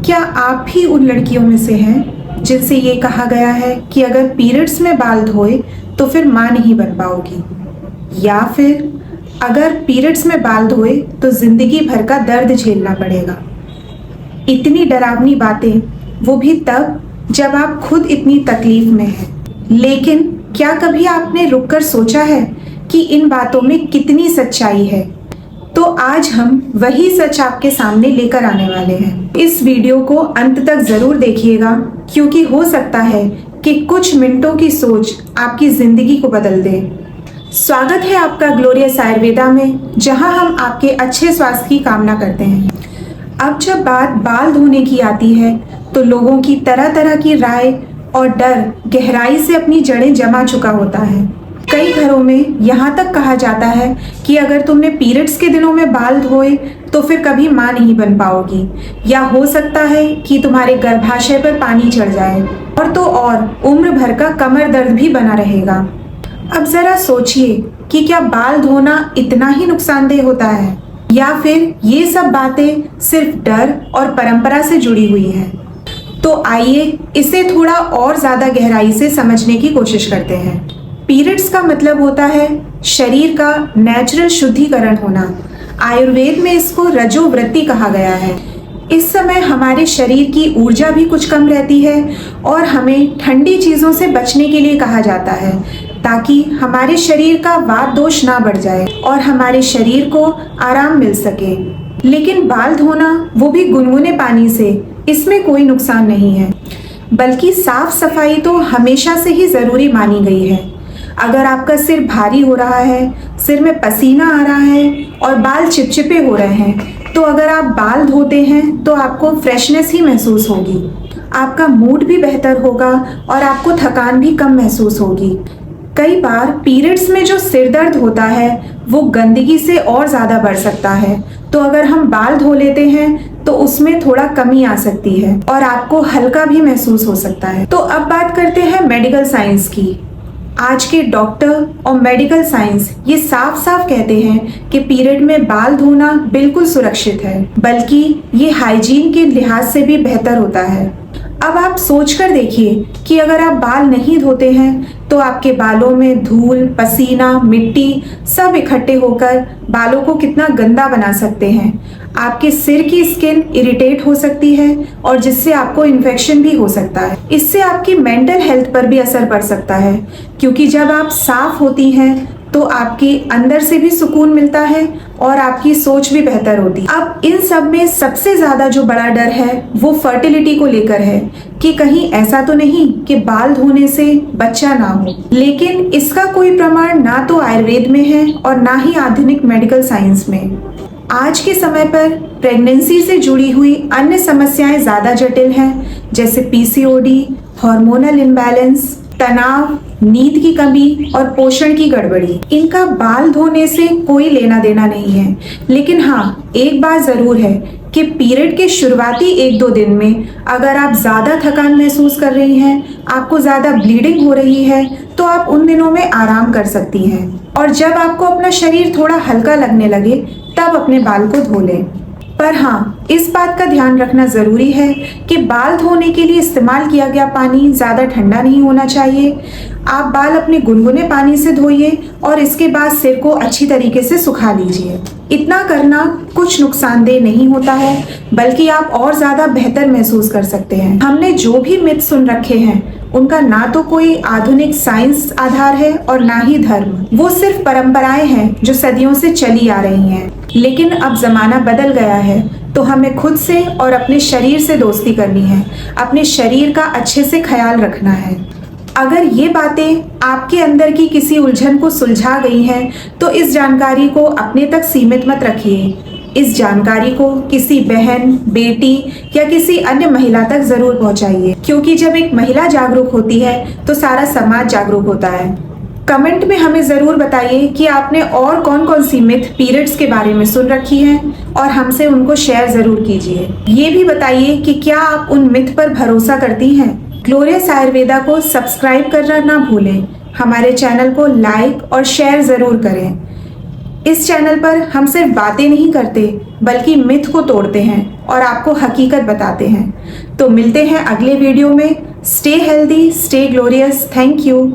क्या आप भी उन लड़कियों में से हैं जिनसे ये कहा गया है कि अगर पीरियड्स में बाल धोए तो फिर माँ नहीं बन पाओगी, या फिर अगर पीरियड्स में बाल धोए तो जिंदगी भर का दर्द झेलना पड़ेगा। इतनी डरावनी बातें, वो भी तब जब आप खुद इतनी तकलीफ में हैं। लेकिन क्या कभी आपने रुककर सोचा है कि इन बातों में कितनी सच्चाई है? तो आज हम वही सच आपके सामने लेकर आने वाले हैं। इस वीडियो को अंत तक जरूर देखिएगा, क्योंकि हो सकता है कि कुछ मिनटों की सोच आपकी जिंदगी को बदल दे। स्वागत है आपका ग्लोरियस आयुर्वेदा में, जहां हम आपके अच्छे स्वास्थ्य की कामना करते हैं। अब जब बात बाल धोने की आती है तो लोगों की तरह तरह की राय और डर गहराई से अपनी जड़ें जमा चुका होता है। कई घरों में यहाँ तक कहा जाता है कि अगर तुमने पीरियड्स के दिनों में बाल धोए तो फिर कभी माँ नहीं बन पाओगी, या हो सकता है कि तुम्हारे गर्भाशय पर पानी चढ़ जाए, और तो और उम्र भर का कमर दर्द भी बना रहेगा। अब जरा सोचिए कि क्या बाल धोना इतना ही नुकसानदेह होता है, या फिर ये सब बातें सिर्फ डर और परंपरा से जुड़ी हुई हैं? तो आइए इसे थोड़ा और ज्यादा गहराई से समझने की कोशिश करते हैं। पीरियड्स का मतलब होता है शरीर का नेचुरल शुद्धिकरण होना। आयुर्वेद में इसको रजोवृत्ति कहा गया है। इस समय हमारे शरीर की ऊर्जा भी कुछ कम रहती है और हमें ठंडी चीज़ों से बचने के लिए कहा जाता है, ताकि हमारे शरीर का वात दोष ना बढ़ जाए और हमारे शरीर को आराम मिल सके। लेकिन बाल धोना, वो भी गुनगुने पानी से, इसमें कोई नुकसान नहीं है, बल्कि साफ सफाई तो हमेशा से ही ज़रूरी मानी गई है। अगर आपका सिर भारी हो रहा है, सिर में पसीना आ रहा है और बाल चिपचिपे हो रहे हैं, तो अगर आप बाल धोते हैं तो आपको फ्रेशनेस ही महसूस होगी, आपका मूड भी बेहतर होगा और आपको थकान भी कम महसूस होगी। कई बार पीरियड्स में जो सिर दर्द होता है वो गंदगी से और ज़्यादा बढ़ सकता है, तो अगर हम बाल धो लेते हैं तो उसमें थोड़ा कमी आ सकती है और आपको हल्का भी महसूस हो सकता है। तो अब बात करते हैं मेडिकल साइंस की। आज के डॉक्टर और मेडिकल साइंस ये साफ साफ कहते हैं कि पीरियड में बाल धोना बिल्कुल सुरक्षित है, बल्कि ये हाइजीन के लिहाज से भी बेहतर होता है। अब आप सोचकर देखिए कि अगर आप बाल नहीं धोते हैं तो आपके बालों में धूल, पसीना, मिट्टी सब इकट्ठे होकर बालों को कितना गंदा बना सकते हैं। आपके सिर की स्किन इरिटेट हो सकती है और जिससे आपको इन्फेक्शन भी हो सकता है। इससे आपकी मेंटल हेल्थ पर भी असर पड़ सकता है, क्योंकि जब आप साफ होती हैं तो आपके अंदर से भी सुकून मिलता है और आपकी सोच भी बेहतर होती है। अब इन सब में सबसे ज्यादा जो बड़ा डर है वो फर्टिलिटी को लेकर है, कि कहीं ऐसा तो नहीं कि बाल धोने से बच्चा ना हो। लेकिन इसका कोई प्रमाण ना तो आयुर्वेद में है और ना ही आधुनिक मेडिकल साइंस में। आज के समय पर प्रेगनेंसी से जुड़ी हुई अन्य समस्याएं ज्यादा जटिल हैं, जैसे पीसीओडी, हार्मोनल इम्बैलेंस, तनाव, नींद की कमी और पोषण की गड़बड़ी। इनका बाल धोने से कोई लेना देना नहीं है। लेकिन हाँ, एक बात जरूर है कि पीरियड के शुरुआती 1-2 दिन में अगर आप ज्यादा थकान महसूस कर रही हैं, आपको ज्यादा ब्लीडिंग हो रही है, तो आप उन दिनों में आराम कर सकती हैं। और जब आपको अपना शरीर थोड़ा हल्का लगने लगे तब अपने बाल को धो लें। पर हाँ, इस बात का ध्यान रखना जरूरी है कि बाल धोने के लिए इस्तेमाल किया गया पानी ज्यादा ठंडा नहीं होना चाहिए। आप बाल अपने गुनगुने पानी से धोइए और इसके बाद सिर को अच्छी तरीके से सुखा लीजिए। इतना करना कुछ नुकसानदेह नहीं होता है, बल्कि आप और ज्यादा बेहतर महसूस कर सकते हैं। हमने जो भी मिथ सुन रखे हैं उनका ना तो कोई आधुनिक साइंस आधार है और ना ही धर्म। वो सिर्फ परंपराएं हैं जो सदियों से चली आ रही हैं। लेकिन अब जमाना बदल गया है, तो हमें खुद से और अपने शरीर से दोस्ती करनी है, अपने शरीर का अच्छे से ख्याल रखना है। अगर ये बातें आपके अंदर की किसी उलझन को सुलझा गई हैं, तो इस जानकारी को अपने तक सीमित मत रखिए। इस जानकारी को किसी बहन, बेटी या किसी अन्य महिला तक जरूर पहुंचाइए, क्योंकि जब एक महिला जागरूक होती है तो सारा समाज जागरूक होता है। कमेंट में हमें जरूर बताइए कि आपने और कौन कौन सी मिथ पीरियड्स के बारे में सुन रखी है, और हमसे उनको शेयर जरूर कीजिए। ये भी बताइए कि क्या आप उन मिथ पर भरोसा करती हैं। ग्लोरियस आयुर्वेदा को सब्सक्राइब करना ना भूलें। हमारे चैनल को लाइक और शेयर जरूर करें। इस चैनल पर हम सिर्फ बातें नहीं करते बल्कि मिथ को तोड़ते हैं और आपको हकीकत बताते हैं। तो मिलते हैं अगले वीडियो में। Stay healthy, stay glorious. Thank you.